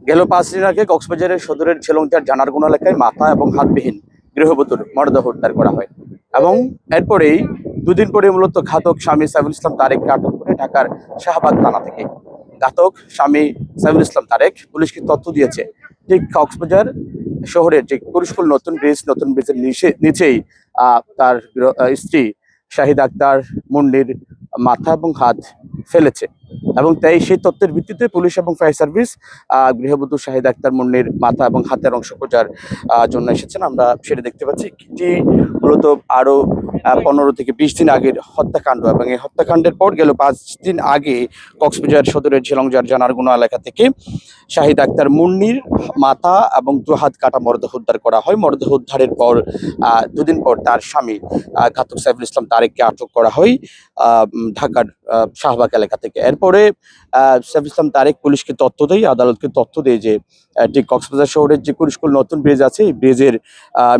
গেল 5 দিন আগে কক্সবাজারের সদরের ঝেলংচার জানারগুনা এলাকায় মাথা এবং হাতবিহীন গৃহবধূর মরদেহ উদ্ধার করা হয় এবং এরপরেই দুদিন পরে মূলত ঘাতক স্বামী সাইফুল ইসলাম তারেককে আটক করে ঢাকার শাহবাগ থানা থেকে ঘাতক স্বামী সাইফুল ইসলাম তারেক পুলিশকে তথ্য দিয়েছে ঠিক কক্সবাজার শহরের যে কুরুশকুল নতুন ব্রিজের নিচেই তার স্ত্রী শাহিদ আক্তার মুন্নির মাথা এবং হাত ফেলেছে এবং তাই সেই তথ্যের ভিত্তিতে পুলিশ এবং ফায়ার সার্ভিস গৃহবধূ শাহিদ আক্তার মুন্নির মাথা এবং হাতের অংশ খোঁজার জন্য এসেছেন। আমরা সেটা দেখতে পাচ্ছি এটি মূলত আরো 15 থেকে 20 দিন আগের হত্যাকাণ্ড এবং এই হত্যাকাণ্ডের পর গেল 5 দিন আগে কক্সবাজার সদরের ঝিলংজার জানারগুনা এলাকা থেকে শাহিদ আক্তার মুন্নির মাথা এবং 2 হাত কাটা মরদেহ উদ্ধার করা হয়। মরদেহ উদ্ধারের পর 2 দিন পর তার স্বামী ঘাতক সাইফুল ইসলাম তারেককে আটক করা হয় ঢাকার শাহবাগ এলাকা থেকে। এরপরে সাইফুল ইসলাম তারেক পুলিশকে তথ্য দেয়, আদালতকে তথ্য দেয় যে ঠিক কক্সবাজার শহরের যে কুরুশকুল নতুন ব্রিজ আছে এই ব্রিজের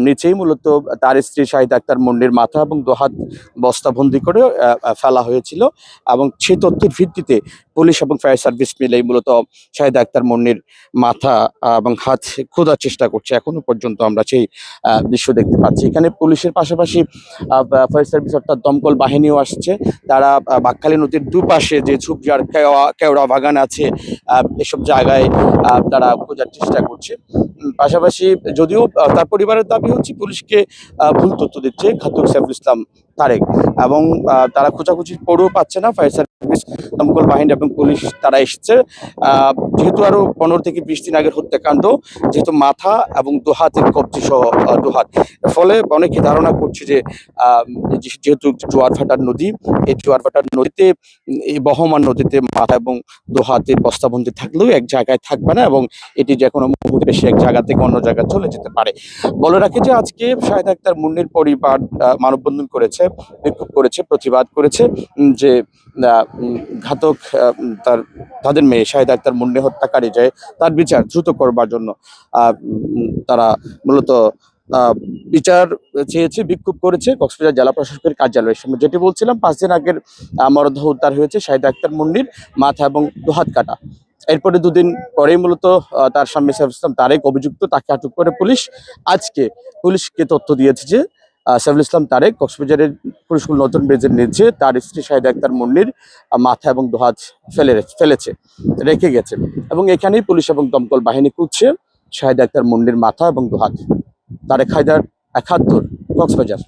নিচেই মূলত তার স্ত্রী শাহিদ আক্তার মুন্নির মাথা এবং 2 হাত বস্তাবন্দি করে ফেলা হয়েছিল এবং সেই তথ্যের ভিত্তিতে পুলিশ এবং ফায়ার সার্ভিস মিলেই মূলত শাহিদ আক্তার মুন্নির মাথা এবং হাত খোঁজার চেষ্টা করছে। এখনো পর্যন্ত আমরা সেই দৃশ্য দেখতে পাচ্ছি। এখানে পুলিশের পাশাপাশি ফায়ার সার্ভিস অর্থাৎ দমকল বাহিনীও আসছে। তারা বাকখালী নদীর দুপাশে যে ঝুপঝাড় কেওড়া বাগান আছে এসব জায়গায় তারা খোঁজার চেষ্টা করছে। পাশাপাশি যদিও তার পরিবারের দাবি হচ্ছে পুলিশকে ভুল তথ্য দিচ্ছে ঘাতক সাইফুল ইসলাম তারেক এবং তারা খোঁজাখুঁজির পরেও পাচ্ছে না। ফায়ার সার্ভিস দমকল বাহিনী এবং পুলিশ তারা এসেছে যেহেতু আরো 15 থেকে 20 দিন আগের হত্যাকাণ্ড, যেহেতু মাথা এবং 2 হাতের কবজি সহ 2 হাত, ফলে অনেকে ধারণা করছে যে যেহেতু জোয়ার ভাটার নদী, এই জোয়ার ভাটার নদীতে এই বহমান নদীতে মাথা এবং 2 হাতের বস্তাবন্দি থাকলেও এক জায়গায় থাকবে না এবং এটি যে কোনো মুহূর্তে সে এক জায়গা থেকে অন্য জায়গায় চলে যেতে পারে। বলে রাখি যে আজকে শাহিদ আক্তার মুন্নির পরিবার মানববন্ধন করেছে, বিক্ষোভ করেছে, প্রতিবাদ করেছে যে ঘাতক তাদের মেয়ে শাহিদ আক্তার মুন্নি হত্যাকারী যে তার বিচার দ্রুত করবার জন্য তারা মূলত বিচার চেয়েছে, বিক্ষোভ করেছে কক্সবাজার জেলা প্রশাসকের কার্যালয়ের সামনে। যেটি বলছিলাম 5 দিন আগের মরদেহ উদ্ধার হয়েছে শাহিদ আক্তার মুন্নির মাথা এবং 2 হাত কাটা। এরপরে 2 দিন পরেই মূলত তার স্বামী সাইফুল ইসলাম তারেক অভিযুক্ত, তাকে আটক করে পুলিশ আজকে পুলিশকে তথ্য দিয়েছে যে সাইফুল ইসলাম তারেক কক্সবাজারের কুরুশকুল নতুন ব্রিজের নিচে তার স্ত্রী শাহিদ আক্তার মুন্নির মাথা এবং 2 হাত ফেলেছে, রেখে গেছে এবং এখানেই পুলিশ এবং দমকল বাহিনী খুঁজছে শাহিদ আক্তার মুন্নির মাথা এবং 2 হাত। তারেক হায়দার, 71, কক্সবাজার।